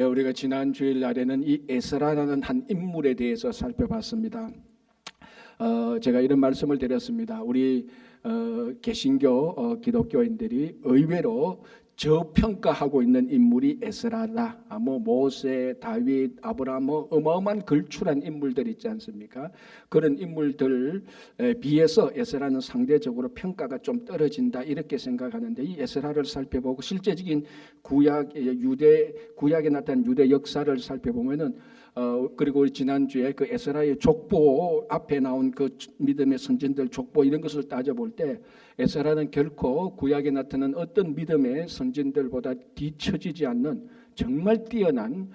우리가 지난 주일날에는 이 에스라라는 한 인물에 대해서 살펴봤습니다. 제가 이런 말씀을 드렸습니다. 우리 개신교 기독교인들이 의외로 저평가하고 있는 인물이 에스라다. 모세, 다윗, 아브라함 어마어마한 걸출한 인물들 있지 않습니까? 그런 인물들 비해서 에스라는 상대적으로 평가가 좀 떨어진다 이렇게 생각하는데, 이 에스라를 살펴보고 실제적인 구약에 나타난 유대 역사를 살펴보면은 그리고 우리 지난주에 그 에스라의 족보 앞에 나온 그 믿음의 선진들 족보 이런 것을 따져볼 때 에스라는 결코 구약에 나타난 어떤 믿음의 선진들보다 뒤처지지 않는 정말 뛰어난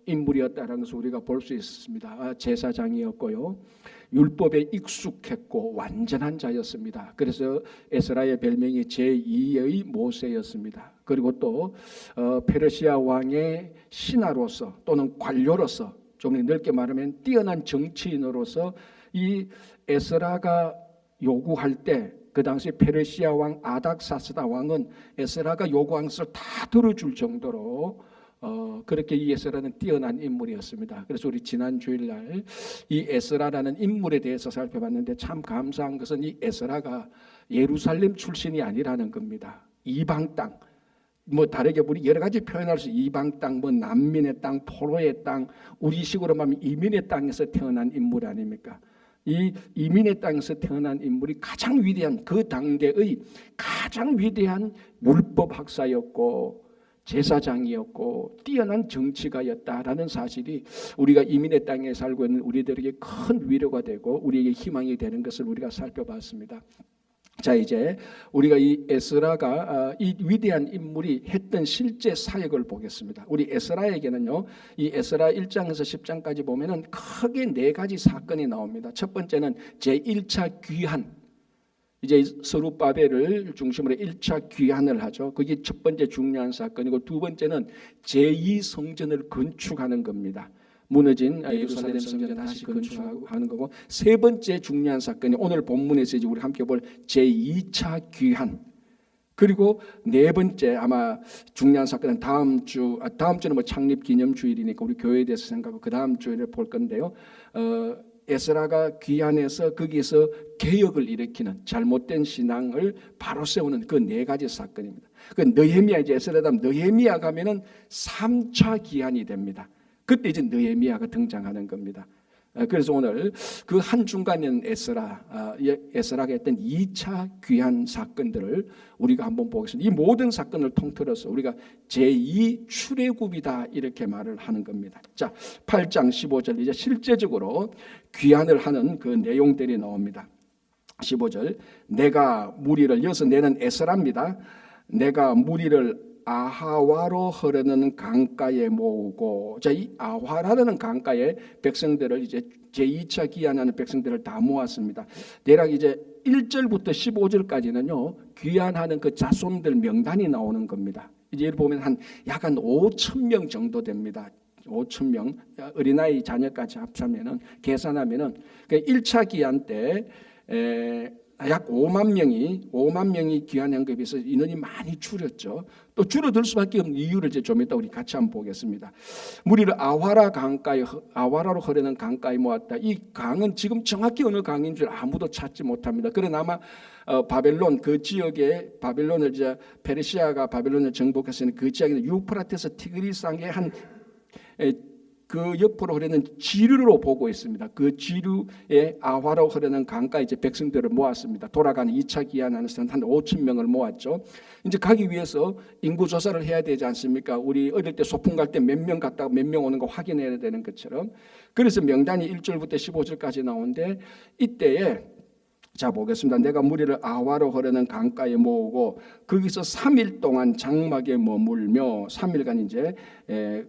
인물이었다는 것을 우리가 볼 수 있습니다. 제사장이었고요, 율법에 익숙했고 완전한 자였습니다. 그래서 에스라의 별명이 제2의 모세였습니다. 그리고 또 페르시아 왕의 신하로서 또는 관료로서, 좀 넓게 말하면 뛰어난 정치인으로서 이 에스라가 요구할 때 그 당시 페르시아 왕 아닥사스다 왕은 에스라가 요구한 것을 다 들어줄 정도로 그렇게 이 에스라는 뛰어난 인물이었습니다. 그래서 우리 지난 주일날 이 에스라라는 인물에 대해서 살펴봤는데, 참 감사한 것은 이 에스라가 예루살렘 출신이 아니라는 겁니다. 이방 땅, 다르게 우리 여러 가지 표현할 수 있어요. 이방 땅, 난민의 땅, 포로의 땅, 우리식으로 말하면 이민의 땅에서 태어난 인물 아닙니까? 이 이민의 땅에서 태어난 인물이 가장 위대한, 그 당대의 가장 위대한 율법 학사였고 제사장이었고 뛰어난 정치가였다라는 사실이 우리가 이민의 땅에 살고 있는 우리들에게 큰 위로가 되고 우리에게 희망이 되는 것을 우리가 살펴봤습니다. 자, 이제 우리가 이 에스라가 이 위대한 인물이 했던 실제 사역을 보겠습니다. 우리 에스라에게는요, 이 에스라 1장에서 10장까지 보면은 크게 네 가지 사건이 나옵니다. 첫 번째는 제1차 귀환, 이제 스룹바벨을 중심으로 1차 귀환을 하죠. 그게 첫 번째 중요한 사건이고, 두 번째는 제2성전을 건축하는 겁니다. 무너진 예루살렘 성전 다시 건축하는 거고, 세 번째 중요한 사건이 오늘 본문에서 이제 우리 함께 볼 제2차 귀환. 그리고 네 번째 아마 중요한 사건은 다음 주는 창립 기념 주일이니까 우리 교회에 대해서 생각하고 그 다음 주일에 볼 건데요. 에스라가 귀환해서 거기서 개혁을 일으키는, 잘못된 신앙을 바로 세우는 그 네 가지 사건입니다. 그 느헤미야, 이제 에스라다음 느헤미야 가면은 3차 귀환이 됩니다. 그때 이제 느헤미야가 등장하는 겁니다. 그래서 오늘 그 한중간에는 에스라가 했던 2차 귀환 사건들을 우리가 한번 보겠습니다. 이 모든 사건을 통틀어서 우리가 제2 출애굽이다 이렇게 말을 하는 겁니다. 자, 8장 15절 이제 실제적으로 귀환을 하는 그 내용들이 나옵니다. 15절, 내가 무리를, 여기서 내는 에스라입니다. 내가 무리를 아하와로 흐르는 강가에 모으고, 자, 이 아하라는 강가에 백성들을 이제 제2차 귀환하는 백성들을 다 모았습니다. 대략 이제 1절부터 15절까지는요 귀환하는 그 자손들 명단이 나오는 겁니다. 이제 여기 보면 약 5,000명 정도 됩니다. 5,000명, 어린아이 자녀까지 합하면은 계산하면은 그 1차 귀환 때 약 5만 명이 귀환한 것에 비해서 인원이 많이 줄었죠. 또 줄어들 수밖에 없는 이유를 이제 좀 이따 우리 같이 한번 보겠습니다. 무리를 아와라로 흐르는 강가에 모았다. 이 강은 지금 정확히 어느 강인 줄 아무도 찾지 못합니다. 그러나 아마 바벨론 그 지역에, 바벨론을 이제 페르시아가 바벨론을 정복했으니 그 지역에는 유프라테스 티그리스강의 그 옆으로 흐르는 지류로 보고 있습니다. 그 지류에 아화로 흐르는 강가에 이제 백성들을 모았습니다. 돌아가는 2차 귀환하는 사람 한 5,000명을 모았죠. 이제 가기 위해서 인구 조사를 해야 되지 않습니까? 우리 어릴 때 소풍 갈 때 몇 명 갔다가 몇 명 오는 거 확인해야 되는 것처럼. 그래서 명단이 1절부터 15절까지 나오는데, 이때에 자 보겠습니다. 내가 무리를 아와로 흐르는 강가에 모으고 거기서 3일 동안 장막에 머물며, 3일간 이제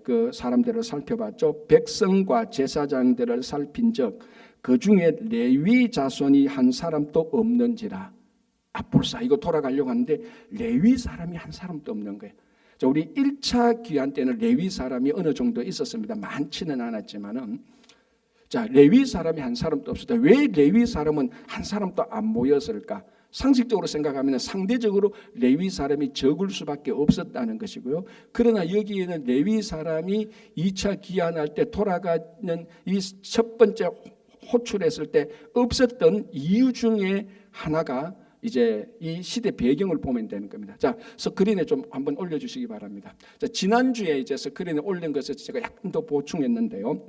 그 사람들을 살펴봤죠. 백성과 제사장들을 살핀적 그 중에 레위 자손이 한 사람도 없는지라. 벌써 이거 돌아가려고 하는데 레위 사람이 한 사람도 없는 거예요. 자, 우리 1차 귀환 때는 레위 사람이 어느 정도 있었습니다. 많지는 않았지만은, 자, 레위 사람이 한 사람도 없었다. 왜 레위 사람은 한 사람도 안 모였을까? 상식적으로 생각하면 상대적으로 레위 사람이 적을 수밖에 없었다는 것이고요. 그러나 여기에는 레위 사람이 2차 귀환할 때 돌아가는 이 첫 번째 호출했을 때 없었던 이유 중에 하나가 이제 이 시대 배경을 보면 되는 겁니다. 자, 스크린에 좀 한번 올려주시기 바랍니다. 자, 지난주에 이제 스크린에 올린 것을 제가 약간 더 보충했는데요.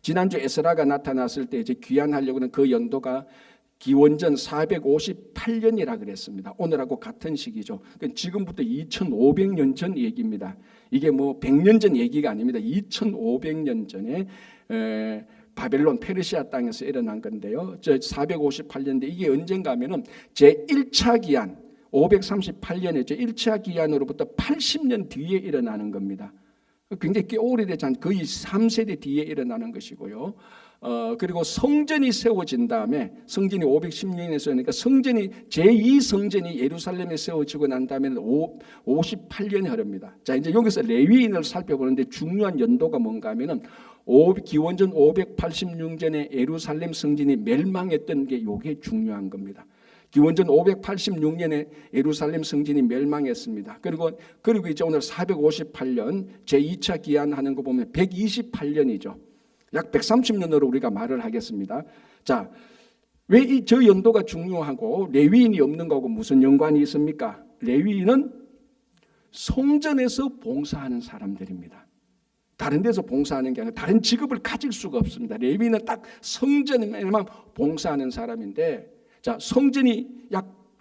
지난주 에스라가 나타났을 때 이제 귀환하려고는 그 연도가 기원전 458년이라 그랬습니다. 오늘하고 같은 시기죠. 그러니까 지금부터 2500년 전 얘기입니다. 이게 뭐 100년 전 얘기가 아닙니다. 2500년 전에 바벨론 페르시아 땅에서 일어난 건데요. 저 458년인데 이게 언젠가 하면은 제1차 기한 538년에 제1차 기한으로부터 80년 뒤에 일어나는 겁니다. 굉장히 꽤 오래되지 않 거의 3세대 뒤에 일어나는 것이고요. 그리고 성전이 세워진 다음에 성전이 516년에 세우니까 성전이 제2성전이 예루살렘에 세워지고 난 다음에는 58년이 흐릅니다. 자, 이제 여기서 레위인을 살펴보는데 중요한 연도가 뭔가 하면은 기원전 586년에 예루살렘 성전이 멸망했던 게 이게 중요한 겁니다. 기원전 586년에 예루살렘 성전이 멸망했습니다. 그리고 이제 오늘 458년 제2차 기한하는 거 보면 128년이죠. 약 130년으로 우리가 말을 하겠습니다. 자, 왜 저 연도가 중요하고 레위인이 없는 거하고 무슨 연관이 있습니까? 레위인은 성전에서 봉사하는 사람들입니다. 다른 데서 봉사하는 게 아니라 다른 직업을 가질 수가 없습니다. 레위인은 딱 성전에만 봉사하는 사람인데, 자, 성전이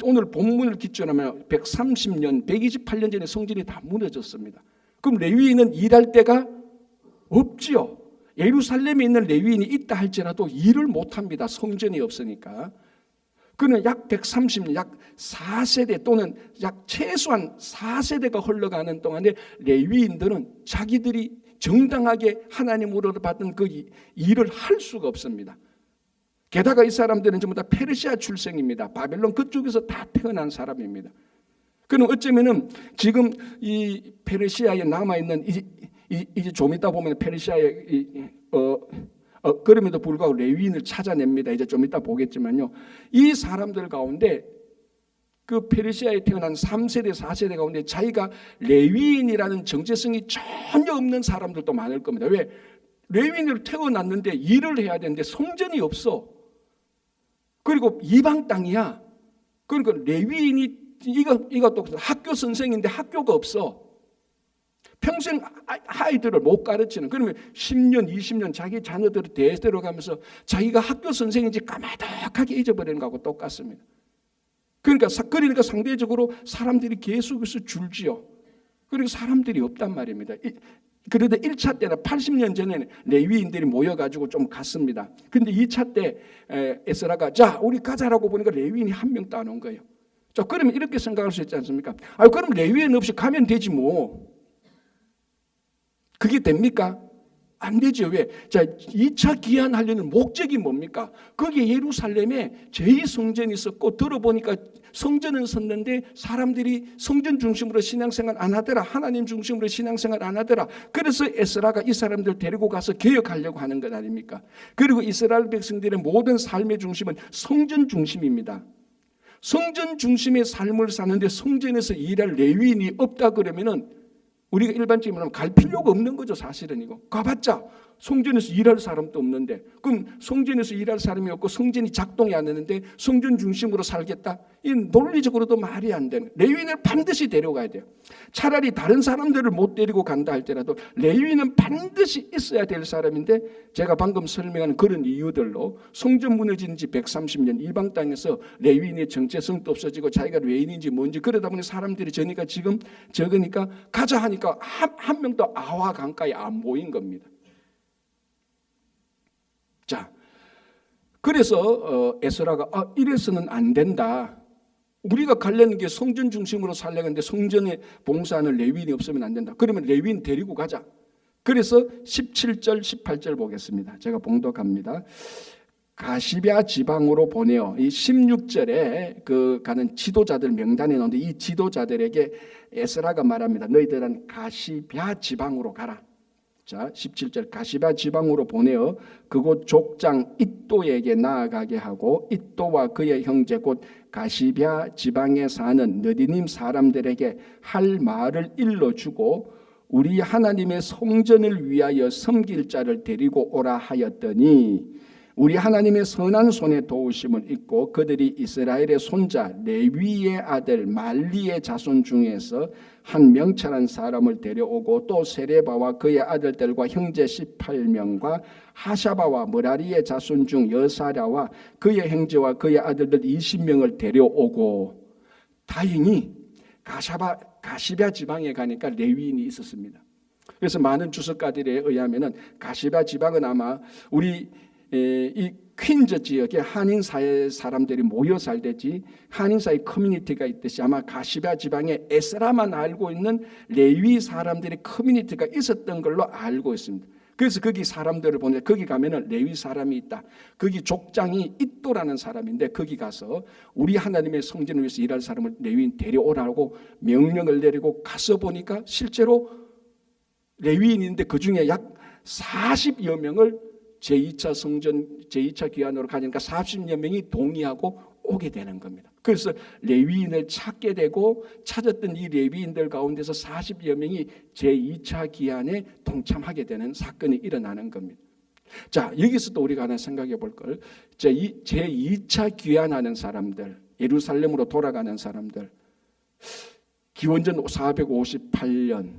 오늘 본문을 기초로 하면 130년, 128년 전에 성전이 다 무너졌습니다. 그럼 레위인은 일할 데가 없지요. 예루살렘에 있는 레위인이 있다 할지라도 일을 못합니다. 성전이 없으니까. 그는 약 130년, 약 4세대 또는 약 최소한 4세대가 흘러가는 동안에 레위인들은 자기들이 정당하게 하나님으로부터 받은 그 일을 할 수가 없습니다. 게다가 이 사람들은 전부 다 페르시아 출생입니다. 바벨론 그쪽에서 다 태어난 사람입니다. 그럼 어쩌면은 지금 이 페르시아에 남아있는 이제 좀 이따 보면 페르시아에 그럼에도 불구하고 레위인을 찾아냅니다. 이제 좀 이따 보겠지만요. 이 사람들 가운데 그 페르시아에 태어난 3세대, 4세대 가운데 자기가 레위인이라는 정체성이 전혀 없는 사람들도 많을 겁니다. 왜? 레위인으로 태어났는데 일을 해야 되는데 성전이 없어. 그리고 이방 땅이야. 그러니까 레위인이 이것도 학교 선생인데 학교가 없어. 평생 아이들을 못 가르치는, 그러면 10년, 20년 자기 자녀들을 대대로 가면서 자기가 학교 선생인지 까마득하게 잊어버리는 거하고 똑같습니다. 그러니까 상대적으로 사람들이 계속해서 줄지요. 그리고 사람들이 없단 말입니다. 그런데 1차 때는 80년 전에는 레위인들이 모여가지고 좀 갔습니다. 그런데 2차 때 에스라가 자 우리 가자라고 보니까 레위인이 한 명도 안 온 거예요. 자, 그러면 이렇게 생각할 수 있지 않습니까? 그럼 레위인 없이 가면 되지 뭐. 그게 됩니까? 안 되죠. 왜? 자, 2차 기한하려는 목적이 뭡니까? 거기에 예루살렘에 제2성전이 있었고 들어보니까 성전은 섰는데 사람들이 성전 중심으로 신앙생활 안 하더라. 하나님 중심으로 신앙생활 안 하더라. 그래서 에스라가 이 사람들 데리고 가서 개혁하려고 하는 것 아닙니까? 그리고 이스라엘 백성들의 모든 삶의 중심은 성전 중심입니다. 성전 중심의 삶을 사는데 성전에서 일할 레위인이 없다 그러면은 우리가 일반적으로 말하면 갈 필요가 없는 거죠. 사실은 이거. 가봤자 성전에서 일할 사람도 없는데, 그럼 성전에서 일할 사람이 없고 성전이 작동이 안 되는데 성전 중심으로 살겠다? 이 논리적으로도 말이 안 되는. 레위인을 반드시 데려가야 돼요. 차라리 다른 사람들을 못 데리고 간다 할지라도 레위인은 반드시 있어야 될 사람인데, 제가 방금 설명한 그런 이유들로 성전 무너진 지 130년 이방 땅에서 레위인의 정체성도 없어지고 자기가 레위인인지 뭔지 그러다 보니 사람들이 지금 적으니까 가자 하니까 한 명도 아와 강가에 안 모인 겁니다. 자, 그래서 에스라가 이래서는 안 된다. 우리가 가려는 게 성전 중심으로 살려는데 성전에 봉사하는 레위인이 없으면 안 된다. 그러면 레위인 데리고 가자. 그래서 17절, 18절 보겠습니다. 제가 봉독합니다. 가시랴 지방으로 보내어, 이 16절에 그 가는 지도자들 명단에 나오는데 이 지도자들에게 에스라가 말합니다. 너희들은 가시랴 지방으로 가라. 자, 17절 가시랴 지방으로 보내어 그곳 족장 잇도에게 나아가게 하고 잇도와 그의 형제 곧 가시뱵 지방에 사는 느디님 사람들에게 할 말을 일러주고 우리 하나님의 성전을 위하여 섬길 자를 데리고 오라 하였더니 우리 하나님의 선한 손에 도우심을 입고 그들이 이스라엘의 손자 레위의 아들 말리의 자손 중에서 한 명철한 사람을 데려오고 또 세레바와 그의 아들들과 형제 18명과 하샤바와 머라리의 자손 중 여사랴와 그의 형제와 그의 아들들 20명을 데려오고 다행히 가시뱵 지방에 가니까 레위인이 있었습니다. 그래서 많은 주석가들에 의하면은 가시뱵 지방은 아마 우리 이 퀸즈 지역에 한인 사회 사람들이 모여 살듯이 한인 사회 커뮤니티가 있듯이 아마 가시뱵 지방에 에스라만 알고 있는 레위 사람들의 커뮤니티가 있었던 걸로 알고 있습니다. 그래서 거기 사람들을 보내 거기 가면은 레위 사람이 있다. 거기 족장이 이또라는 사람인데 거기 가서 우리 하나님의 성전을 위해서 일할 사람을 레위인 데려오라고 명령을 내리고 가서 보니까 실제로 레위인인데 그 중에 약 40여 명을 제2차 성전, 제2차 귀환으로 가니까 40여 명이 동의하고 오게 되는 겁니다. 그래서 레위인을 찾게 되고 찾았던 이 레위인들 가운데서 40여 명이 제2차 귀환에 동참하게 되는 사건이 일어나는 겁니다. 자, 여기서도 우리가 하나 생각해 볼 걸. 제2차 귀환하는 사람들, 예루살렘으로 돌아가는 사람들, 기원전 458년.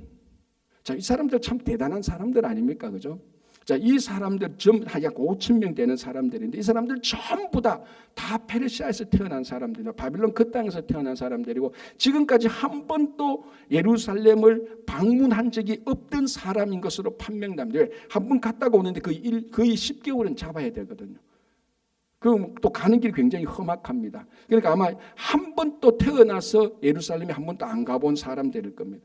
자, 이 사람들 참 대단한 사람들 아닙니까? 그죠? 자, 이 사람들 전부 약 5천 명 되는 사람들인데 이 사람들 전부 다 페르시아에서 태어난 사람들이고 바빌론 그 땅에서 태어난 사람들이고 지금까지 한 번도 예루살렘을 방문한 적이 없던 사람인 것으로 판명납니다. 한 번 갔다가 오는데 거의 10개월은 잡아야 되거든요. 그럼 또 가는 길이 굉장히 험악합니다. 그러니까 아마 한 번 또 태어나서 예루살렘에 한 번도 안 가본 사람들일 겁니다.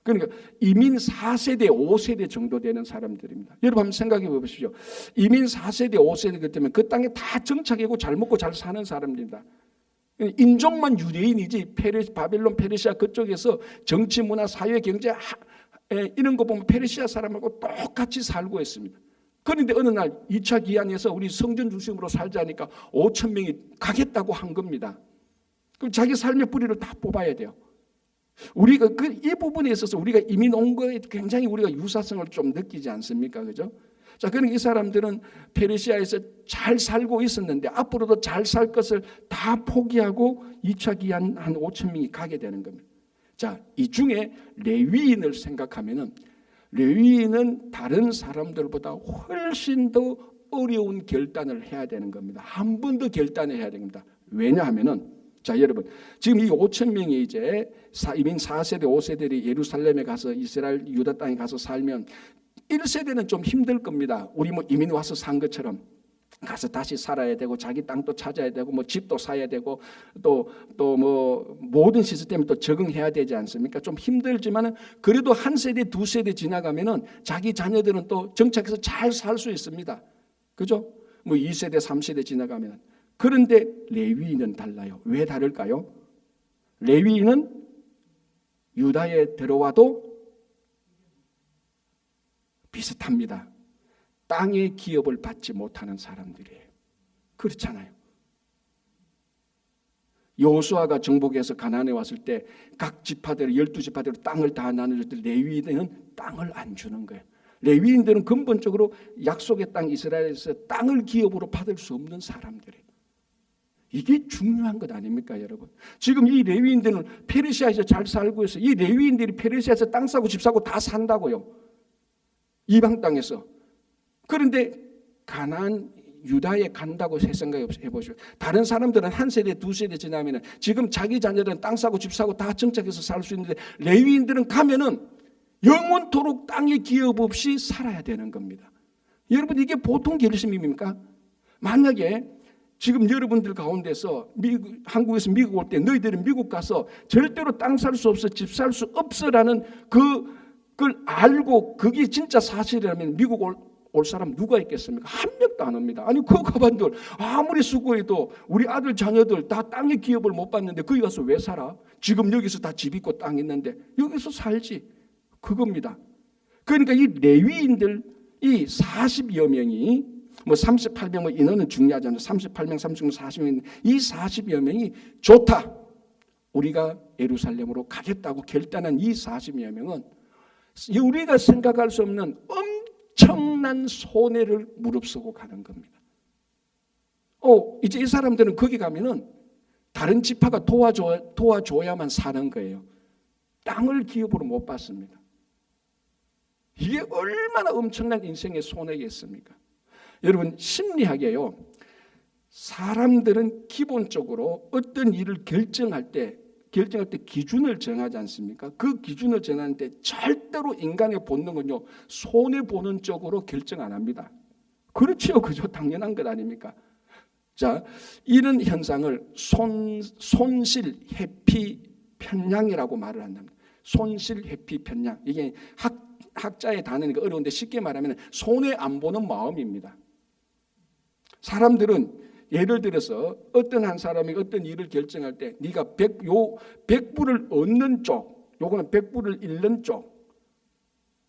그러니까 이민 4세대, 5세대 정도 되는 사람들입니다. 여러분 한번 생각해 보십시오. 이민 4세대, 5세대 때문에 그 땅에 다 정착하고 잘 먹고 잘 사는 사람들입니다. 인종만 유대인이지 바빌론, 페르시아 그쪽에서 정치, 문화, 사회, 경제 이런 거 보면 페르시아 사람하고 똑같이 살고 있습니다. 그런데 어느 날 2차 기한에서 우리 성전 중심으로 살자니까 5천 명이 가겠다고 한 겁니다. 그럼 자기 삶의 뿌리를 다 뽑아야 돼요. 우리가 이 부분에 있어서 우리가 이민 온 거에 굉장히 우리가 유사성을 좀 느끼지 않습니까? 그죠? 자, 그러니까 이 사람들은 페르시아에서 잘 살고 있었는데 앞으로도 잘 살 것을 다 포기하고 2차 기한 한 5천 명이 가게 되는 겁니다. 자, 이 중에 레위인을 생각하면은 레위인은 다른 사람들보다 훨씬 더 어려운 결단을 해야 되는 겁니다. 한 번 더 결단을 해야 됩니다. 왜냐하면은 자, 여러분, 지금 이 5천 명이 이제 이민 4세대, 5세대들이 예루살렘에 가서 이스라엘 유다 땅에 가서 살면 1세대는 좀 힘들 겁니다. 우리 뭐 이민 와서 산 것처럼 가서 다시 살아야 되고 자기 땅도 찾아야 되고 뭐 집도 사야 되고 또 뭐 모든 시스템에 또 적응해야 되지 않습니까? 좀 힘들지만은 그래도 한 세대, 두 세대 지나가면은 자기 자녀들은 또 정착해서 잘 살 수 있습니다. 그죠? 뭐 2세대, 3세대 지나가면. 그런데 레위인은 달라요. 왜 다를까요? 레위인은 유다에 들어와도 비슷합니다. 땅의 기업을 받지 못하는 사람들이에요. 그렇잖아요. 여호수아가 정복해서 가나안에 왔을 때 각 지파대로 12지파대로 땅을 다 나눠줄 때 레위인들은 땅을 안 주는 거예요. 레위인들은 근본적으로 약속의 땅 이스라엘에서 땅을 기업으로 받을 수 없는 사람들이에요. 이게 중요한 것 아닙니까, 여러분? 지금 이 레위인들은 페르시아에서 잘 살고 있어요. 이 레위인들이 페르시아에서 땅 사고 집 사고 다 산다고요. 이방 땅에서. 그런데 가나안 유다에 간다고 생각해 보시오. 다른 사람들은 한 세대, 두 세대 지나면은 지금 자기 자녀들은 땅 사고 집 사고 다 정착해서 살 수 있는데 레위인들은 가면은 영원토록 땅의 기업 없이 살아야 되는 겁니다. 여러분, 이게 보통 결심입니까? 만약에 지금 여러분들 가운데서 한국에서 미국 올 때 너희들은 미국 가서 절대로 땅 살 수 없어, 집 살 수 없어라는 그걸 알고 그게 진짜 사실이라면 미국 올 사람 누가 있겠습니까? 한 명도 안 옵니다. 아니, 그 가반들 아무리 수고해도 우리 아들 자녀들 다 땅의 기업을 못 받는데 거기 가서 왜 살아? 지금 여기서 다 집 있고 땅 있는데 여기서 살지. 그겁니다. 그러니까 이 레위인들 이 40여 명이 뭐 38명 뭐 인원은 중요하지 않아요. 38명, 30명, 40명 이 40여 명이 좋다. 우리가 예루살렘으로 가겠다고 결단한 이 40여 명은 우리가 생각할 수 없는 엄청난 손해를 무릅쓰고 가는 겁니다. 이제 이 사람들은 거기 가면은 다른 지파가 도와줘야만 사는 거예요. 땅을 기업으로 못 받습니다. 이게 얼마나 엄청난 인생의 손해겠습니까? 여러분 심리학이에요. 사람들은 기본적으로 어떤 일을 결정할 때 기준을 정하지 않습니까? 그 기준을 정하는데 절대로 인간의 본능은요 손해보는 쪽으로 결정 안 합니다. 그렇죠, 그죠? 당연한 것 아닙니까? 자, 이런 현상을 손실 회피 편향이라고 말을 한답니다. 손실 회피 편향. 이게 학자의 단어니까 어려운데 쉽게 말하면 손해 안 보는 마음입니다. 사람들은 예를 들어서 어떤 한 사람이 어떤 일을 결정할 때 네가 100불을 얻는 쪽, 요거는 100불을 잃는 쪽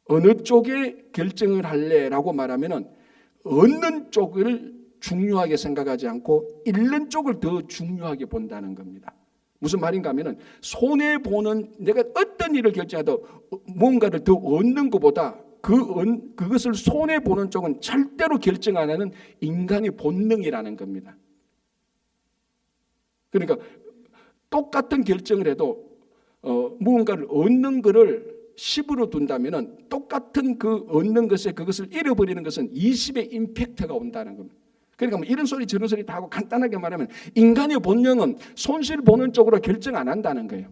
어느 쪽에 결정을 할래라고 말하면은 얻는 쪽을 중요하게 생각하지 않고 잃는 쪽을 더 중요하게 본다는 겁니다. 무슨 말인가 하면은 손해보는 내가 어떤 일을 결정해도 뭔가를 더 얻는 것보다 그것을 손해보는 쪽은 절대로 결정 안 하는 인간의 본능이라는 겁니다. 그러니까 똑같은 결정을 해도 무언가를 얻는 것을 10으로 둔다면은 똑같은 그 얻는 것에 그것을 잃어버리는 것은 20의 임팩트가 온다는 겁니다. 그러니까 뭐 이런 소리 저런 소리 다 하고 간단하게 말하면 인간의 본능은 손실 보는 쪽으로 결정 안 한다는 거예요.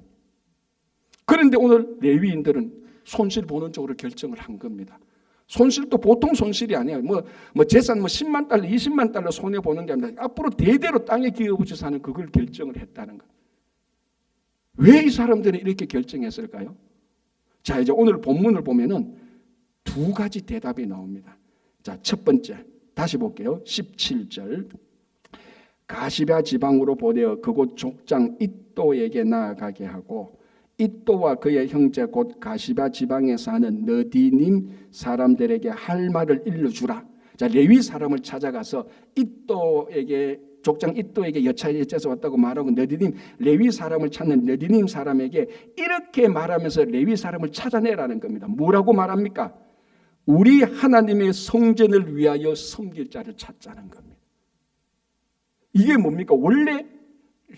그런데 오늘 레위인들은 손실 보는 쪽으로 결정을 한 겁니다. 손실도 보통 손실이 아니에요. 뭐 재산 10만 달러, 20만 달러 손해 보는 게 아니라 앞으로 대대로 땅에 기업부터 사는 그걸 결정을 했다는 거예요. 왜 이 사람들이 이렇게 결정했을까요? 자, 이제 오늘 본문을 보면은 두 가지 대답이 나옵니다. 자, 첫 번째 다시 볼게요. 17절. 가시랴 지방으로 보내어 그곳 족장 잇도에게 나아가게 하고 잇도와 그의 형제 곧 가시랴 지방에 사는 너디님 사람들에게 할 말을 일러주라. 자, 레위 사람을 찾아가서 잇도에게 족장 잇도에게 여차에서 왔다고 말하고 너디님 레위 사람을 찾는 너디님 사람에게 이렇게 말하면서 레위 사람을 찾아내라는 겁니다. 뭐라고 말합니까? 우리 하나님의 성전을 위하여 섬길 자를 찾자는 겁니다. 이게 뭡니까? 원래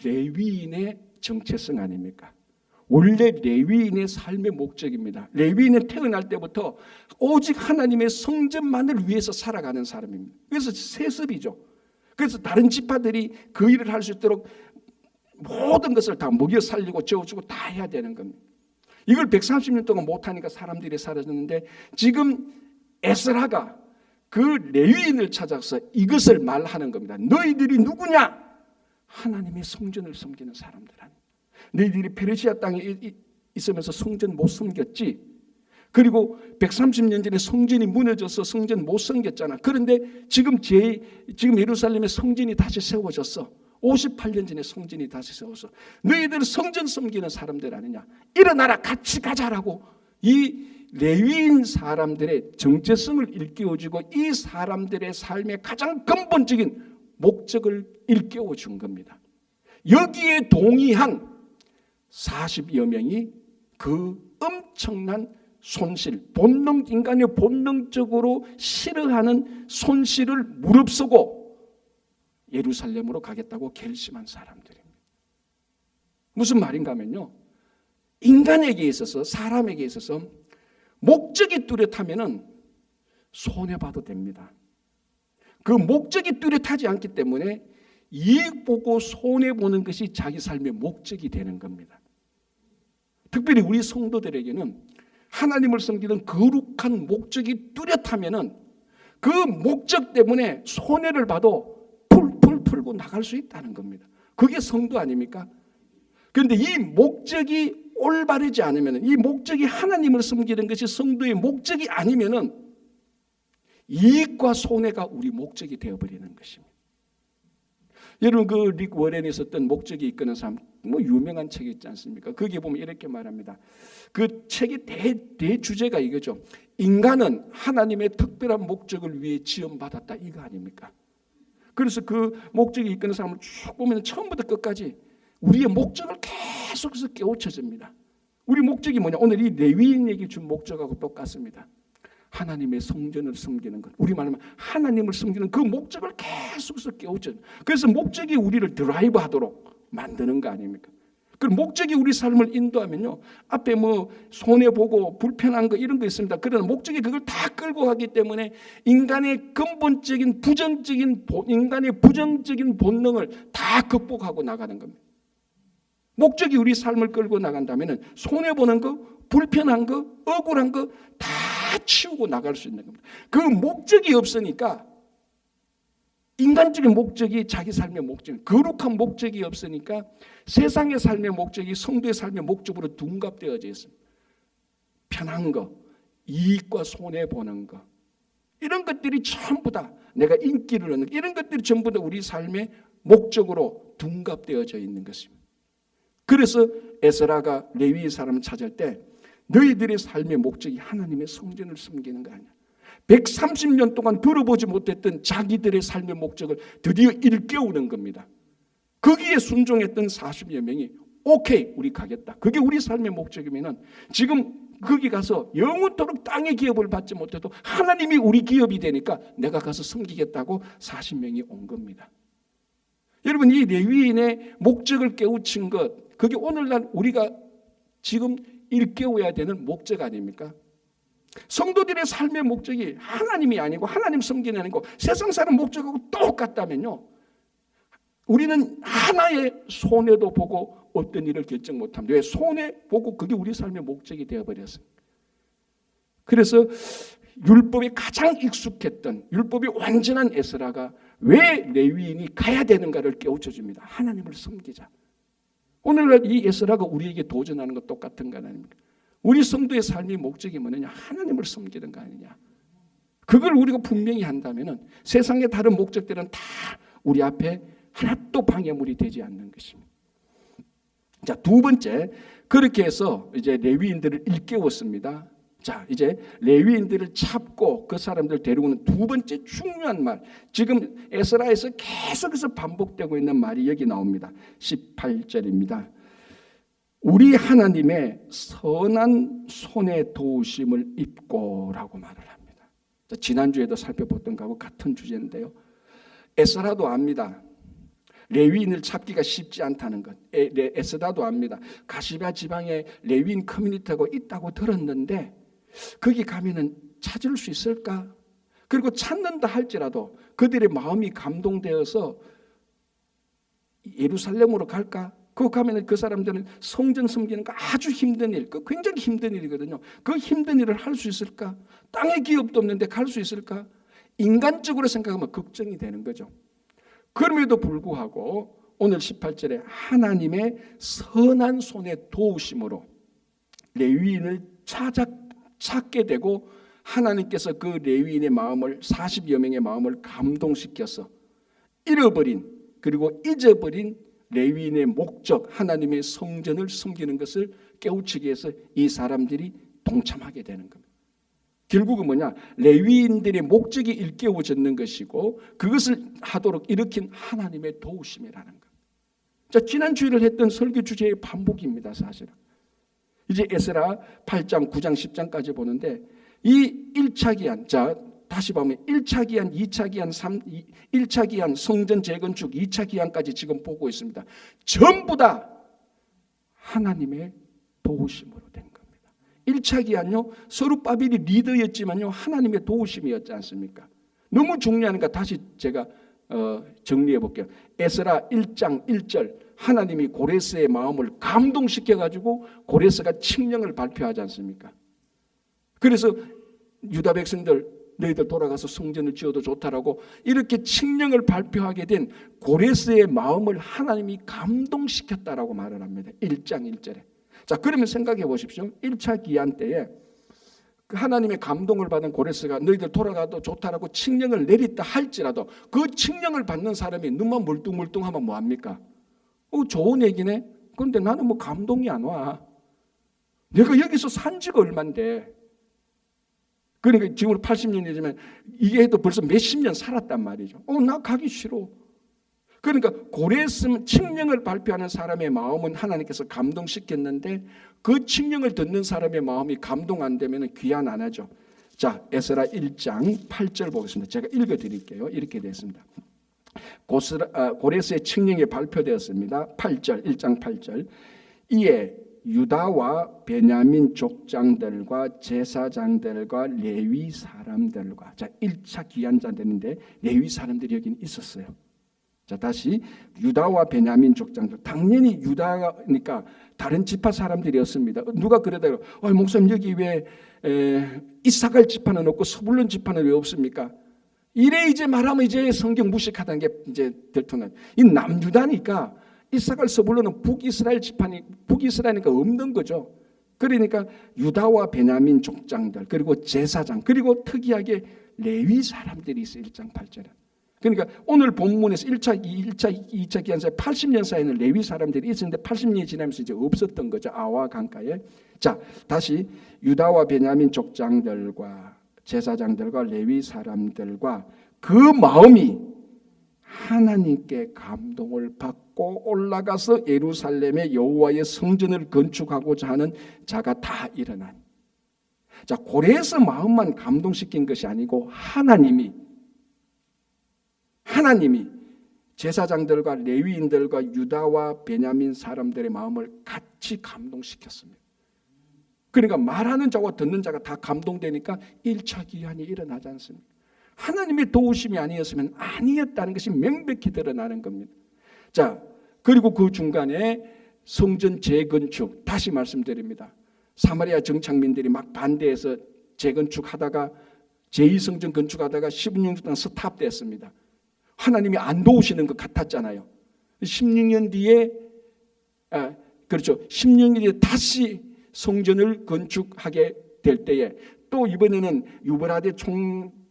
레위인의 정체성 아닙니까? 원래 레위인의 삶의 목적입니다. 레위인은 태어날 때부터 오직 하나님의 성전만을 위해서 살아가는 사람입니다. 그래서 세습이죠. 그래서 다른 지파들이 그 일을 할 수 있도록 모든 것을 다 먹여 살리고 재워주고 다 해야 되는 겁니다. 이걸 130년 동안 못하니까 사람들이 사라졌는데 지금 에스라가 그 레위인을 찾아서 이것을 말하는 겁니다. 너희들이 누구냐? 하나님의 성전을 섬기는 사람들 아닙니다. 너희들이 페르시아 땅에 있으면서 성전 못 섬겼지. 그리고 130년 전에 성전이 무너져서 성전 못 섬겼잖아. 그런데 지금 예루살렘의 성전이 다시 세워졌어. 58년 전에 성전이 다시 세워서 너희들 성전 섬기는 사람들 아니냐. 일어나라 같이 가자라고 이 레위인 사람들의 정체성을 일깨워주고 이 사람들의 삶의 가장 근본적인 목적을 일깨워준 겁니다. 여기에 동의한 40여 명이 그 엄청난 손실, 인간의 본능적으로 싫어하는 손실을 무릅쓰고 예루살렘으로 가겠다고 결심한 사람들입니다. 무슨 말인가 하면요, 인간에게 있어서 사람에게 있어서 목적이 뚜렷하면은 손해봐도 됩니다. 그 목적이 뚜렷하지 않기 때문에 이익 보고 손해보는 것이 자기 삶의 목적이 되는 겁니다. 특별히 우리 성도들에게는 하나님을 섬기는 거룩한 목적이 뚜렷하면은 그 목적 때문에 손해를 봐도 풀풀 풀고 나갈 수 있다는 겁니다. 그게 성도 아닙니까? 그런데 이 목적이 올바르지 않으면, 이 목적이 하나님을 섬기는 것이 성도의 목적이 아니면은 이익과 손해가 우리 목적이 되어버리는 것입니다. 여러분 그 릭 워렌이 썼던 목적이 이끄는 삶, 유명한 책이 있지 않습니까? 거기에 보면 이렇게 말합니다. 그 책의 대주제가 이거죠. 인간은 하나님의 특별한 목적을 위해 지음받았다, 이거 아닙니까? 그래서 그 목적이 이끄는 사람을 쭉 보면 처음부터 끝까지 우리의 목적을 계속해서 깨우쳐집니다. 우리 목적이 뭐냐? 오늘 이 레위인에게 준 목적하고 똑같습니다. 하나님의 성전을 섬기는 것, 우리 말하면 하나님을 섬기는 그 목적을 계속해서 깨우쳐요. 그래서 목적이 우리를 드라이브하도록 만드는 거 아닙니까? 그 목적이 우리 삶을 인도하면요, 앞에 뭐 손해보고 불편한 거 이런 거 있습니다. 그러나 목적이 그걸 다 끌고 가기 때문에 인간의 근본적인 인간의 부정적인 본능을 다 극복하고 나가는 겁니다. 목적이 우리 삶을 끌고 나간다면 손해보는 거, 불편한 거, 억울한 거 다 치우고 나갈 수 있는 겁니다. 그 목적이 없으니까, 인간적인 목적이 자기 삶의 목적, 거룩한 목적이 없으니까 세상의 삶의 목적이 성도의 삶의 목적으로 둔갑되어져 있습니다. 편한 거, 이익과 손해보는 거, 이런 것들이 전부 다 내가 인기를 얻는 거, 이런 것들이 전부 다 우리 삶의 목적으로 둔갑되어져 있는 것입니다. 그래서 에스라가 레위의 사람을 찾을 때 너희들의 삶의 목적이 하나님의 성전을 섬기는 거 아니야. 130년 동안 들어보지 못했던 자기들의 삶의 목적을 드디어 일깨우는 겁니다. 거기에 순종했던 40여 명이 오케이, 우리 가겠다. 그게 우리 삶의 목적이면은 지금 거기 가서 영원토록 땅의 기업을 받지 못해도 하나님이 우리 기업이 되니까 내가 가서 섬기겠다고 40명이 온 겁니다. 여러분, 이 레위인의 목적을 깨우친 것, 그게 오늘날 우리가 지금 일깨워야 되는 목적 아닙니까? 성도들의 삶의 목적이 하나님이 아니고 하나님 섬기는 아니고 세상 사람 목적하고 똑같다면요, 우리는 하나의 손해도 보고 어떤 일을 결정 못합니다. 왜? 손해보고 그게 우리 삶의 목적이 되어버렸어요. 그래서 율법에 가장 익숙했던, 율법이 완전한 에스라가 왜 레위인이 가야 되는가를 깨우쳐줍니다. 하나님을 섬기자. 오늘날 이 에스라가 우리에게 도전하는 것 똑같은 거 아닙니까? 우리 성도의 삶의 목적이 뭐냐? 하나님을 섬기는 거 아니냐? 그걸 우리가 분명히 한다면 세상의 다른 목적들은 다 우리 앞에 하나도 방해물이 되지 않는 것입니다. 자, 두 번째, 그렇게 해서 이제 레위인들을 일깨웠습니다. 자, 이제 레위인들을 찾고 그 사람들 데리고는 두 번째 중요한 말, 지금 에스라에서 계속해서 반복되고 있는 말이 여기 나옵니다. 18절입니다. 우리 하나님의 선한 손의 도우심을 입고라고 말을 합니다. 자, 지난주에도 살펴봤던 거하고 같은 주제인데요. 에스라도 압니다. 레위인을 찾기가 쉽지 않다는 것. 에스라도 압니다. 가시바 지방에 레위인 커뮤니티가 있다고 들었는데 거기 가면은 찾을 수 있을까? 그리고 찾는다 할지라도 그들의 마음이 감동되어서 예루살렘으로 갈까? 그 가면은 그 사람들은 성전 섬기는 거 아주 힘든 일, 그 굉장히 힘든 일이거든요. 그 힘든 일을 할 수 있을까? 땅에 기업도 없는데 갈 수 있을까? 인간적으로 생각하면 걱정이 되는 거죠. 그럼에도 불구하고 오늘 18절에 하나님의 선한 손의 도우심으로 레위인을 찾게 되고 하나님께서 그 레위인의 마음을 40여 명의 마음을 감동시켜서 잃어버린 그리고 잊어버린 레위인의 목적 하나님의 성전을 섬기는 것을 깨우치기 위해서 이 사람들이 동참하게 되는 겁니다. 결국은 뭐냐? 레위인들의 목적이 일깨워졌는 것이고 그것을 하도록 일으킨 하나님의 도우심이라는 것. 자, 지난 주일을 했던 설교 주제의 반복입니다. 사실은. 이제 에스라 8장, 9장, 10장까지 보는데 이 1차 기한, 자 다시 보면 1차 기한, 2차 기한, 1차 기한 성전 재건축, 2차 기한까지 지금 보고 있습니다. 전부 다 하나님의 도우심으로 된 겁니다. 1차 기한요, 스룹바벨이 리더였지만요 하나님의 도우심이었지 않습니까? 너무 중요하니까 다시 제가 정리해 볼게요. 에스라 1장 1절, 하나님이 고레스의 마음을 감동시켜가지고 고레스가 칙령을 발표하지 않습니까? 그래서 유다 백성들 너희들 돌아가서 성전을 지어도 좋다라고 이렇게 칙령을 발표하게 된 고레스의 마음을 하나님이 감동시켰다라고 말을 합니다. 1장 1절에. 자, 그러면 생각해 보십시오. 1차 기한 때에 하나님의 감동을 받은 고레스가 너희들 돌아가도 좋다라고 칙령을 내렸다 할지라도 그 칙령을 받는 사람이 눈만 물뚱물뚱하면 뭐합니까? 좋은 얘기네. 그런데 나는 뭐 감동이 안 와. 내가 여기서 산 지가 얼만데. 그러니까 지금 80년이지만 이게 해도 벌써 몇십 년 살았단 말이죠. 나 가기 싫어. 그러니까 고레스 칙령을 발표하는 사람의 마음은 하나님께서 감동시켰는데 그 칙령을 듣는 사람의 마음이 감동 안 되면 귀환 안 하죠. 자, 에스라 1장 8절 보겠습니다. 제가 읽어드릴게요. 이렇게 됐습니다. 고레스의 칙령이 발표되었습니다. 8절, 1장 8절. 이에 유다와 베냐민 족장들과 제사장들과 레위 사람들과, 자, 1차 귀환자들인데 레위 사람들이 여기는 있었어요. 자, 다시 유다와 베냐민 족장들, 당연히 유다니까 다른 지파 사람들이었습니다. 누가 그러다가 목사님 여기 왜 이사갈 지파는 없고 스불론 지파는 왜 없습니까? 이래 이제 말하면 이제 성경 무식하다는 게 이제 들통나요. 이 남유다니까 이사갈 스불론은 북이스라엘 지파니 북이스라엘이니까 없는 거죠. 그러니까 유다와 베냐민 족장들 그리고 제사장 그리고 특이하게 레위 사람들이 있어요. 1장 8절에. 그러니까 오늘 본문에서 1차, 2차 기한 사이 80년 사이에는 레위 사람들이 있었는데 80년이 지나면서 이제 없었던 거죠. 아와 강가에. 자, 다시 유다와 베냐민 족장들과 제사장들과 레위 사람들과 그 마음이 하나님께 감동을 받고 올라가서 예루살렘의 여호와의 성전을 건축하고자 하는 자가 다 일어난. 자, 고레스 마음만 감동시킨 것이 아니고 하나님이 제사장들과 레위인들과 유다와 베냐민 사람들의 마음을 같이 감동시켰습니다. 그러니까 말하는 자와 듣는 자가 다 감동되니까 1차 기한이 일어나지 않습니다. 하나님의 도우심이 아니었으면 아니었다는 것이 명백히 드러나는 겁니다. 자, 그리고 그 중간에 성전 재건축, 다시 말씀드립니다. 사마리아 정착민들이 막 반대해서 재건축하다가 제2성전 건축하다가 16년 동안 스탑됐습니다. 하나님이 안 도우시는 것 같았잖아요. 16년 뒤에 그렇죠. 16년 뒤에 다시 성전을 건축하게 될 때에 또 이번에는 유브라데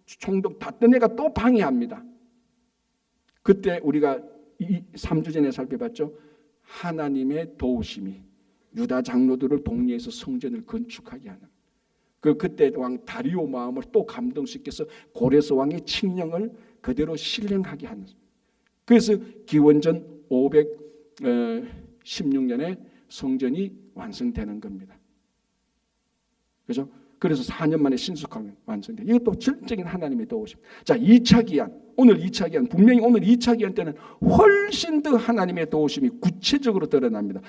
총독 다뜨네가 또 방해합니다. 그때 우리가 3주 전에 살펴봤죠. 하나님의 도우심이 유다 장로들을 독려해서 성전을 건축하게 하는. 그때 왕 다리오 마음을 또 감동시켜서 고레스 왕의 칙령을 그대로 실행하게 하는. 그래서 기원전 516년에 성전이 완성되는 겁니다. 그렇죠? 그래서 4년 만에 신속하게 완성돼. 이것도 전적인 하나님의 도우심. 자, 2차 기한. 오늘 2차 기한. 분명히 오늘 2차 기한 때는 훨씬 더 하나님의 도우심이 구체적으로 드러납니다.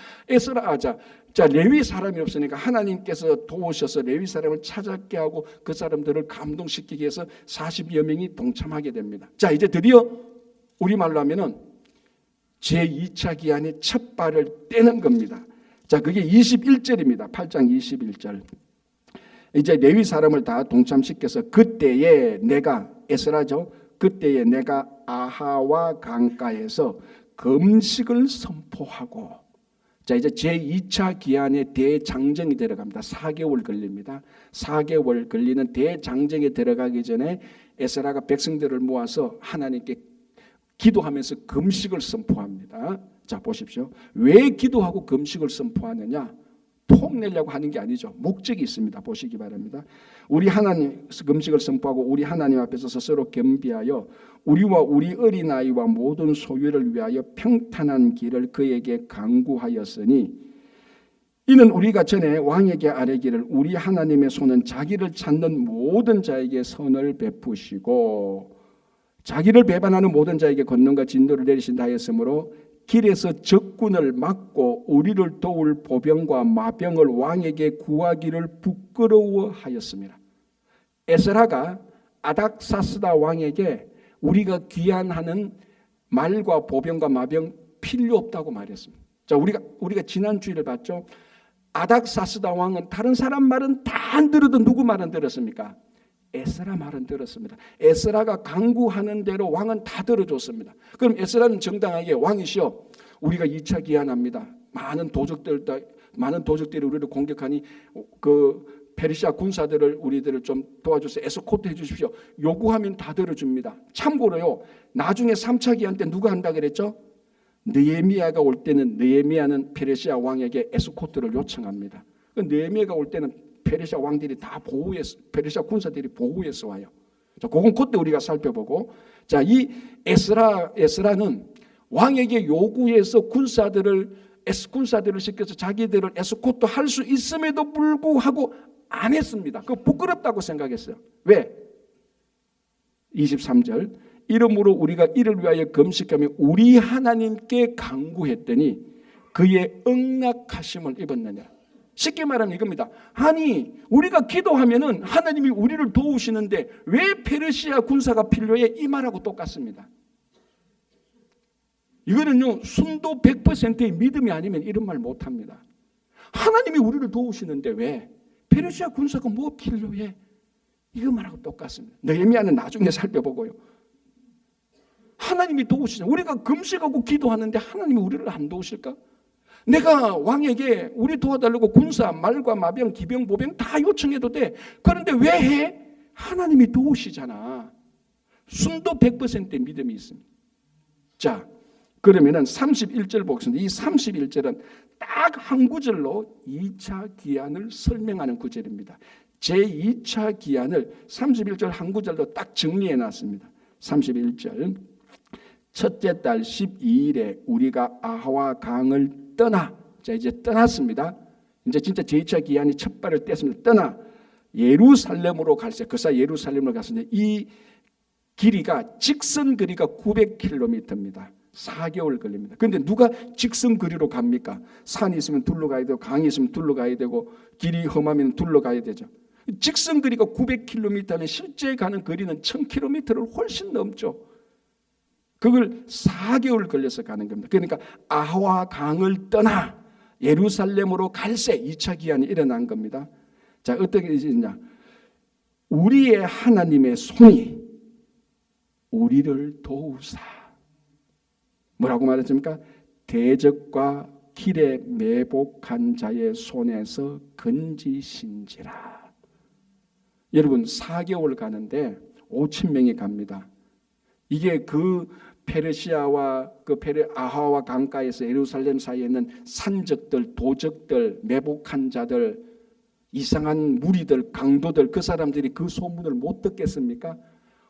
자, 레위 사람이 없으니까 하나님께서 도우셔서 레위 사람을 찾게 하고 그 사람들을 감동시키기 위해서 40여 명이 동참하게 됩니다. 자, 이제 드디어 우리말로 하면은 제2차 기한의 첫 발을 떼는 겁니다. 자, 그게 21절입니다. 8장 21절. 이제 레위 사람을 다 동참시켜서 그때에 내가 에스라죠. 그때에 내가 아하와 강가에서 금식을 선포하고. 자, 이제 제2차 기한의 대장정이 들어갑니다. 4개월 걸립니다. 4개월 걸리는 대장정에 들어가기 전에 에스라가 백성들을 모아서 하나님께 기도하면서 금식을 선포합니다. 자, 보십시오. 왜 기도하고 금식을 선포하느냐? 폼내려고 하는 게 아니죠. 목적이 있습니다. 보시기 바랍니다. 우리 하나님 금식을 선포하고 우리 하나님 앞에서 스스로 겸비하여 우리와 우리 어린아이와 모든 소유를 위하여 평탄한 길을 그에게 강구하였으니 이는 우리가 전에 왕에게 아뢰기를 우리 하나님의 손은 자기를 찾는 모든 자에게 선을 베푸시고 자기를 배반하는 모든 자에게 권능과 진노를 내리신다 하였으므로 길에서 적군을 막고 우리를 도울 보병과 마병을 왕에게 구하기를 부끄러워하였습니다. 에스라가 아닥사스다 왕에게 우리가 귀환하는 말과 보병과 마병 필요 없다고 말했습니다. 자, 우리가 지난 주일을 봤죠. 아닥사스다 왕은 다른 사람 말은 다 안 들어도 누구 말은 들었습니까? 에스라 말은 들었습니다. 에스라가 강구하는 대로 왕은 다 들어줬습니다. 그럼 에스라는 정당하게 왕이시여 우리가 2차 기한합니다. 많은 도적들이 우리를 공격하니 그 페르시아 군사들을 우리들을 좀 도와주세요. 에스코트 해주십시오. 요구하면 다 들어줍니다. 참고로요. 나중에 3차 기한 때 누가 한다 그랬죠? 느헤미야가 올 때는 느헤미야는 페르시아 왕에게 에스코트를 요청합니다. 느헤미야가 올 때는 페르시아 왕들이 다 보호해서, 페르시아 군사들이 보호해서 와요. 자, 그건 그때 우리가 살펴보고, 자, 이 에스라는 왕에게 요구해서 군사들을 시켜서 자기들을 에스코트 할 수 있음에도 불구하고 안 했습니다. 그거 부끄럽다고 생각했어요. 왜? 23절, 이러므로 우리가 이를 위하여 금식하며 우리 하나님께 간구했더니 그의 응낙하심을 입었느냐. 쉽게 말하면 이겁니다. 아니, 우리가 기도하면은 하나님이 우리를 도우시는데 왜 페르시아 군사가 필요해? 이 말하고 똑같습니다. 이거는요, 순도 100%의 믿음이 아니면 이런 말 못합니다. 하나님이 우리를 도우시는데 왜 페르시아 군사가 뭐 필요해? 이거 말하고 똑같습니다. 느헤미야는 나중에 살펴보고요. 하나님이 도우시죠. 우리가 금식하고 기도하는데 하나님이 우리를 안 도우실까? 내가 왕에게 우리 도와달라고 군사, 말과 마병, 기병, 보병 다 요청해도 돼. 그런데 왜 해? 하나님이 도우시잖아. 순도 100%의 믿음이 있습니다. 자, 그러면은 31절 보겠습니다. 이 31절은 딱 한 구절로 2차 기한을 설명하는 구절입니다. 제2차 기한을 31절 한 구절로 딱 정리해 놨습니다. 31절, 첫째 달 12일에 우리가 아하와 강을 떠나, 자 이제 떠났습니다. 이제 진짜 제2차 기한이 첫 발을 뗐습니다. 떠나 예루살렘으로 갈새. 그 사이 예루살렘으로 갔는데 이 길이가 직선 거리가 900km입니다. 4개월 걸립니다. 그런데 누가 직선 거리로 갑니까? 산이 있으면 둘러가야 되고 강이 있으면 둘러가야 되고 길이 험하면 둘러가야 되죠. 직선 거리가 900km면 실제 가는 거리는 1000km를 훨씬 넘죠. 그걸 4개월 걸려서 가는 겁니다. 그러니까 아하와 강을 떠나 예루살렘으로 갈새 2차 기한이 일어난 겁니다. 자, 어떻게 되느냐? 우리의 하나님의 손이 우리를 도우사. 뭐라고 말했습니까? 대적과 길에 매복한 자의 손에서 건지신지라. 여러분 4개월 가는데 5,000명이 갑니다. 이게 그 페르시아와 아하와 강가에서 예루살렘 사이에 있는 산적들, 도적들, 매복한 자들, 이상한 무리들, 강도들, 그 사람들이 그 소문을 못 듣겠습니까?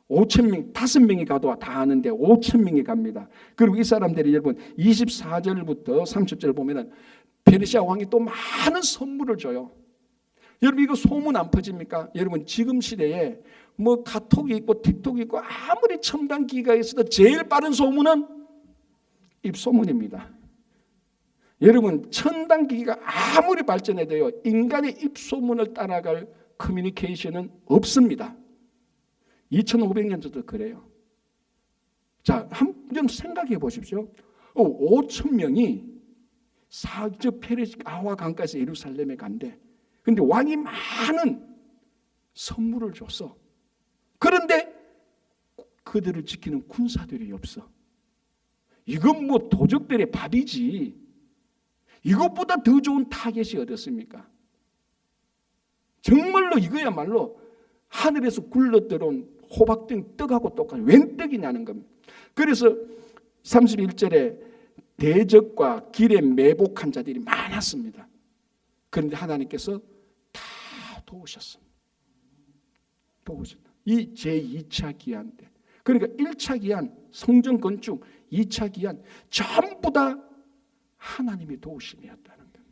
5,000명, 5명이 가도 다 아는데 5,000명이 갑니다. 그리고 이 사람들이 여러분 24절부터 30절 보면은 페르시아 왕이 또 많은 선물을 줘요. 여러분 이거 소문 안 퍼집니까? 여러분 지금 시대에 뭐 카톡이 있고 틱톡이 있고 아무리 첨단 기기가 있어도 제일 빠른 소문은 입소문입니다. 여러분 첨단 기기가 아무리 발전해도요 인간의 입소문을 따라갈 커뮤니케이션은 없습니다. 2500년 전도 그래요. 자, 한번 생각해 보십시오. 5,000명이 아하와 강가에서 예루살렘에 간대. 근데 왕이 많은 선물을 줬어. 그런데 그들을 지키는 군사들이 없어. 이건 뭐 도적들의 밥이지. 이것보다 더 좋은 타겟이 어떻습니까? 정말로 이거야말로 하늘에서 굴러들어온 호박등 떡하고 똑같이 웬 떡이냐는 겁니다. 그래서 31절에 대적과 길에 매복한 자들이 많았습니다. 그런데 하나님께서 다 도우셨습니다. 도우셨다. 이 제2차 기한 때. 그러니까 1차 기한, 성전 건축, 2차 기한 전부 다 하나님의 도우심이었다는 거예요.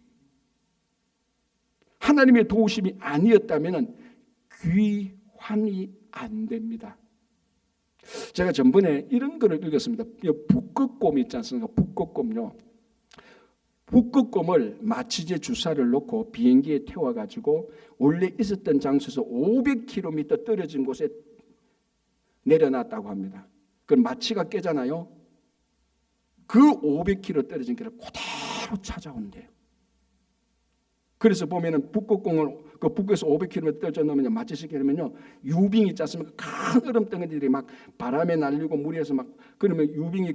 하나님의 도우심이 아니었다면 귀환이 안 됩니다. 제가 전번에 이런 거를 읽었습니다. 북극곰 있지 않습니까? 북극곰요. 북극곰을 마취제 주사를 놓고 비행기에 태워가지고 원래 있었던 장소에서 500km 떨어진 곳에 내려놨다고 합니다. 그럼 마취가 깨잖아요. 그 500km 떨어진 길을 그대로 찾아온대요. 그래서 보면은 북극곰을 그 북극에서 500km 떨어져 놓으면 마취시키면요 유빙이 있지 않습니까? 큰 얼음 덩어리들이 막 바람에 날리고 물에서 막 그러면 유빙이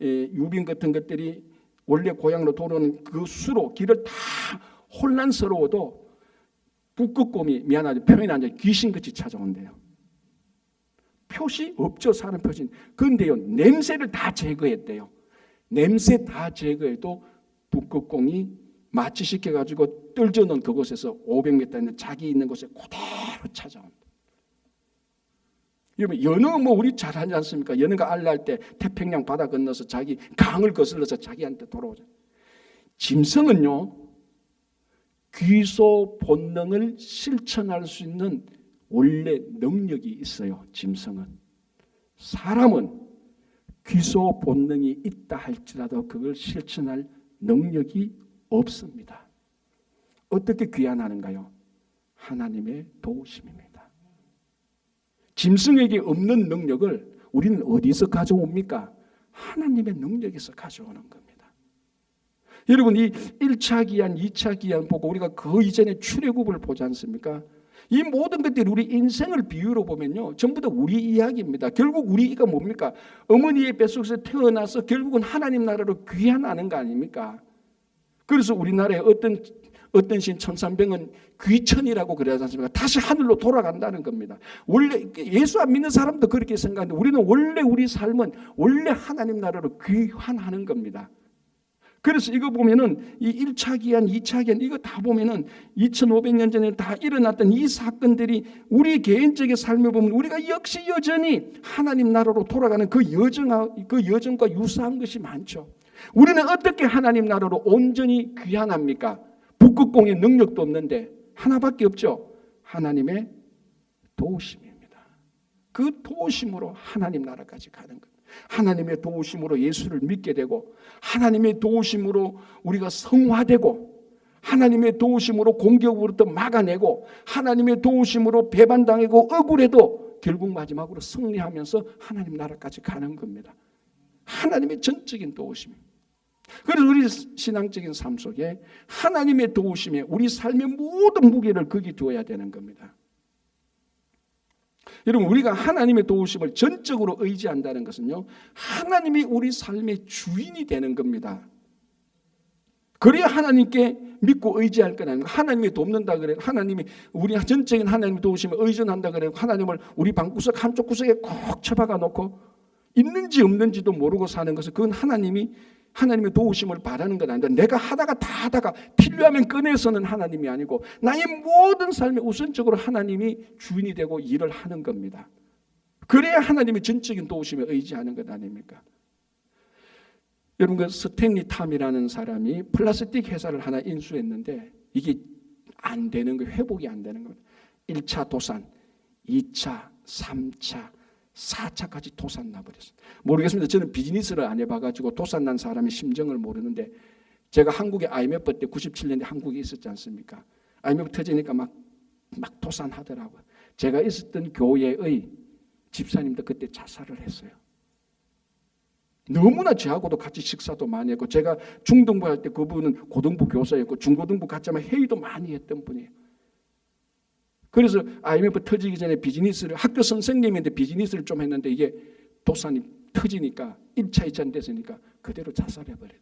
유빙 같은 것들이 원래 고향으로 돌아오는 그 수로 길을 다 혼란스러워도 북극곰이 미안하죠 표현이 안 돼 귀신같이 찾아온대요. 표시 없죠 사람 표시. 그런데요 냄새를 다 제거했대요. 냄새 다 제거해도 북극곰이 마취시켜가지고 떨져놓은 그곳에서 500m 있는 자기 있는 곳에 그대로 찾아옵니다. 여러분, 연어 뭐 우리 잘 하지 않습니까? 연어가 알날 때 태평양 바다 건너서 자기 강을 거슬러서 자기한테 돌아오죠. 짐승은요, 귀소 본능을 실천할 수 있는 원래 능력이 있어요. 짐승은. 사람은 귀소 본능이 있다 할지라도 그걸 실천할 능력이 없습니다. 어떻게 귀환하는가요? 하나님의 도우심입니다. 짐승에게 없는 능력을 우리는 어디서 가져옵니까? 하나님의 능력에서 가져오는 겁니다. 여러분, 이 1차 기한, 2차 기한 보고 우리가 그 이전에 출애굽을 보지 않습니까? 이 모든 것들이 우리 인생을 비유로 보면요, 전부 다 우리 이야기입니다. 결국 우리가 뭡니까? 어머니의 뱃속에서 태어나서 결국은 하나님 나라로 귀환하는 거 아닙니까? 그래서 우리나라에 어떤 신 천삼병은 귀천이라고 그러지 않습니까? 다시 하늘로 돌아간다는 겁니다. 원래 예수 안 믿는 사람도 그렇게 생각하는데 우리는 원래 우리 삶은 원래 하나님 나라로 귀환하는 겁니다. 그래서 이거 보면은 이 1차 기한, 2차 기한 이거 다 보면은 2500년 전에 다 일어났던 이 사건들이 우리 개인적인 삶을 보면 우리가 역시 여전히 하나님 나라로 돌아가는 그 여정과 유사한 것이 많죠. 우리는 어떻게 하나님 나라로 온전히 귀환합니까? 북극공의 능력도 없는데 하나밖에 없죠. 하나님의 도우심입니다. 그 도우심으로 하나님 나라까지 가는 겁니다. 하나님의 도우심으로 예수를 믿게 되고, 하나님의 도우심으로 우리가 성화되고, 하나님의 도우심으로 공격으로부터 막아내고, 하나님의 도우심으로 배반당하고 억울해도 결국 마지막으로 승리하면서 하나님 나라까지 가는 겁니다. 하나님의 전적인 도우심입니다. 그래서 우리 신앙적인 삶 속에 하나님의 도우심에 우리 삶의 모든 무게를 거기 두어야 되는 겁니다. 여러분, 우리가 하나님의 도우심을 전적으로 의지한다는 것은요, 하나님이 우리 삶의 주인이 되는 겁니다. 그래야 하나님께 믿고 의지할 건 아니고, 하나님이 돕는다 그래요. 하나님이 우리 전적인 하나님의 도우심을 의존한다 그래요. 하나님을 우리 방구석 한쪽 구석에 꼭 처박아 놓고 있는지 없는지도 모르고 사는 것은 그건 하나님의 도우심을 바라는 건 아닌데, 내가 다 하다가 필요하면 꺼내서는 하나님이 아니고 나의 모든 삶에 우선적으로 하나님이 주인이 되고 일을 하는 겁니다. 그래야 하나님의 전적인 도우심에 의지하는 것 아닙니까? 여러분, 그 스탠리 탐이라는 사람이 플라스틱 회사를 하나 인수했는데 이게 안 되는 거예요. 회복이 안 되는 겁니다. 1차 도산, 2차, 3차, 4차까지 도산 나버렸어요. 모르겠습니다. 저는 비즈니스를 안 해봐가지고 도산 난 사람의 심정을 모르는데, 제가 한국에 IMF 때 97년에 한국에 있었지 않습니까? IMF 터지니까 막 도산하더라고요. 제가 있었던 교회의 집사님도 그때 자살을 했어요. 너무나 저하고도 같이 식사도 많이 했고, 제가 중등부 할 때 그분은 고등부 교사였고 중고등부 같이 하면 회의도 많이 했던 분이에요. 그래서 IMF 터지기 전에 비즈니스를, 학교 선생님인데 비즈니스를 좀 했는데 이게 도산이 터지니까 1차, 2차 됐으니까 그대로 자살해버려요.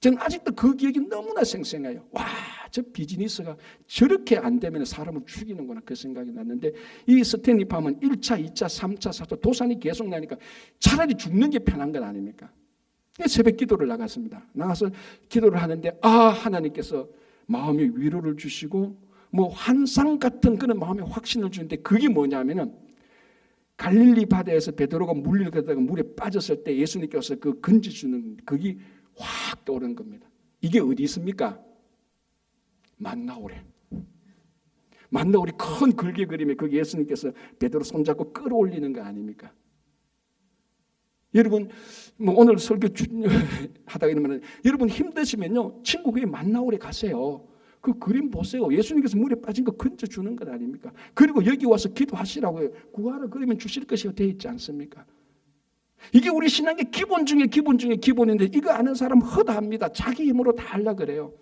저는 아직도 그 기억이 너무나 생생해요. 와, 저 비즈니스가 저렇게 안 되면 사람을 죽이는구나, 그 생각이 났는데, 이 스탠리 팜은 1차, 2차, 3차, 4차 도산이 계속 나니까 차라리 죽는 게 편한 건 아닙니까? 새벽 기도를 나갔습니다. 나가서 기도를 하는데 하나님께서 마음의 위로를 주시고 뭐 환상 같은 그런 마음의 확신을 주는데, 그게 뭐냐면은 갈릴리 바다에서 베드로가 물리를 걷다가 물에 빠졌을 때 예수님께서 그 건져주는 그게 확 떠오르는 겁니다. 이게 어디 있습니까? 만나오래. 만나오리 큰 글귀 그림에 거기 예수님께서 베드로 손잡고 끌어올리는 거 아닙니까? 여러분, 뭐 오늘 설교 하다가 이러면, 여러분 힘드시면요, 친구 교회 만나오래 가세요. 그 그림 보세요. 예수님께서 물에 빠진 거 건져주는 것 아닙니까? 그리고 여기 와서 기도하시라고요. 구하라 그러면 주실 것이 되어 있지 않습니까? 이게 우리 신앙의 기본 중에 기본인데, 이거 아는 사람 허다합니다. 자기 힘으로 다 하려고 그래요.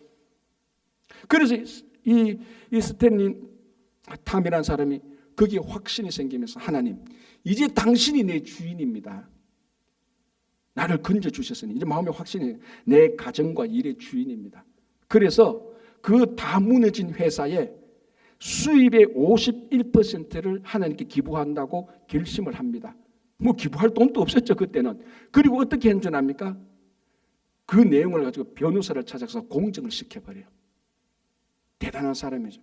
그래서 이 스탠리 탐이라는 사람이 거기에 확신이 생기면서, 하나님, 이제 당신이 내 주인입니다. 나를 건져주셨으니 이제 마음의 확신이 내 가정과 일의 주인입니다. 그래서 그 다 무너진 회사의 수입의 51%를 하나님께 기부한다고 결심을 합니다. 뭐 기부할 돈도 없었죠, 그때는. 그리고 어떻게 했는지 압니까? 그 내용을 가지고 변호사를 찾아서 공정을 시켜버려요. 대단한 사람이죠.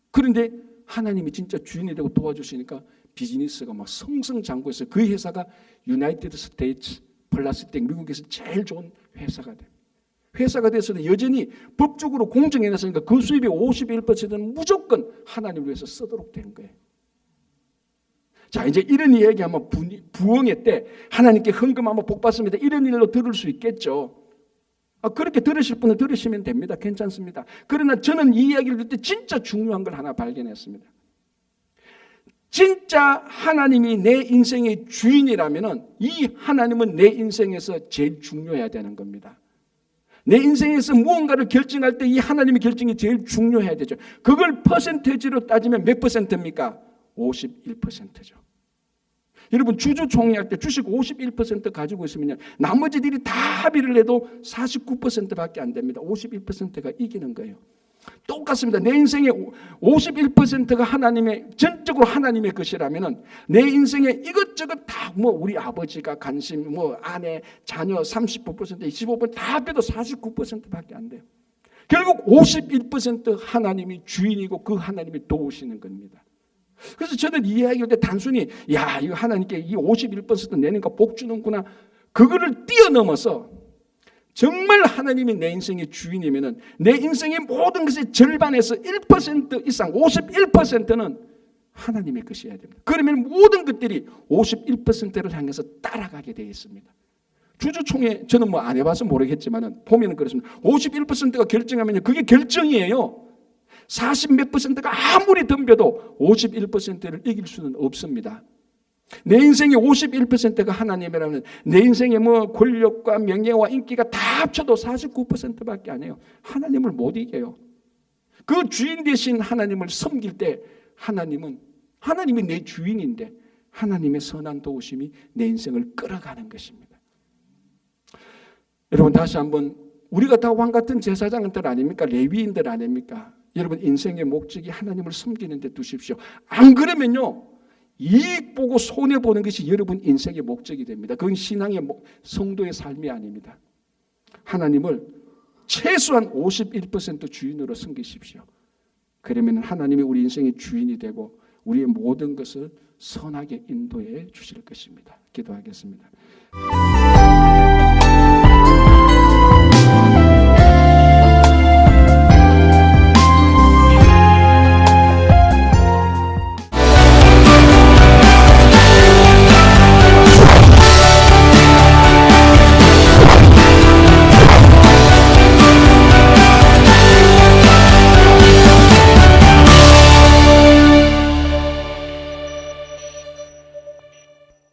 그런데 하나님이 진짜 주인이 되고 도와주시니까 비즈니스가 막 성성장구해서 그 회사가 유나이티드 스테이츠 플라스틱 미국에서 제일 좋은 회사가 돼요. 회사가 돼서도 여전히 법적으로 공정해놨으니까 그 수입의 51%는 무조건 하나님을 위해서 쓰도록 된 거예요. 자, 이제 이런 이야기하면 부흥회 때 하나님께 헌금하면 복 받습니다. 이런 일로 들을 수 있겠죠. 그렇게 들으실 분은 들으시면 됩니다. 괜찮습니다. 그러나 저는 이 이야기를 듣을 때 진짜 중요한 걸 하나 발견했습니다. 진짜 하나님이 내 인생의 주인이라면 이 하나님은 내 인생에서 제일 중요해야 되는 겁니다. 내 인생에서 무언가를 결정할 때 이 하나님의 결정이 제일 중요해야 되죠. 그걸 퍼센테이지로 따지면 몇 퍼센트입니까? 51%죠. 여러분 주주총회할 때 주식 51% 가지고 있으면 나머지들이 다 합의를 해도 49%밖에 안 됩니다. 51%가 이기는 거예요. 똑같습니다. 내 인생의 51%가 하나님의 전적으로 하나님의 것이라면은 내 인생에 이것저것 다 뭐 우리 아버지가 관심, 뭐 아내, 자녀 35%, 25%다 합해도 49%밖에 안 돼요. 결국 51% 하나님이 주인이고 그 하나님이 도우시는 겁니다. 그래서 저는 이 이야기할 때 단순히 야 이거 하나님께 이 51% 내니까 복 주는구나 그거를 뛰어넘어서 정말 하나님이 내 인생의 주인이면은 내 인생의 모든 것의 절반에서 1% 이상 51%는 하나님의 것이어야 됩니다. 그러면 모든 것들이 51%를 향해서 따라가게 되어 있습니다. 주주총회 저는 뭐 안 해봐서 모르겠지만은 보면은 그렇습니다. 51%가 결정하면 그게 결정이에요. 40몇 %가 아무리 덤벼도 51%를 이길 수는 없습니다. 내 인생의 51%가 하나님이라면 내 인생의 뭐 권력과 명예와 인기가 다 합쳐도 49%밖에 안 해요. 하나님을 못 이겨요. 그 주인 되신 하나님을 섬길 때 하나님이 내 주인인데 하나님의 선한 도우심이 내 인생을 끌어가는 것입니다. 여러분 다시 한번 우리가 다 왕같은 제사장들 아닙니까? 레위인들 아닙니까? 여러분 인생의 목적이 하나님을 섬기는 데 두십시오. 안 그러면요 이익 보고 손해 보는 것이 여러분 인생의 목적이 됩니다. 그건 신앙의 성도의 삶이 아닙니다. 하나님을 최소한 51% 주인으로 섬기십시오. 그러면 하나님이 우리 인생의 주인이 되고 우리의 모든 것을 선하게 인도해 주실 것입니다. 기도하겠습니다.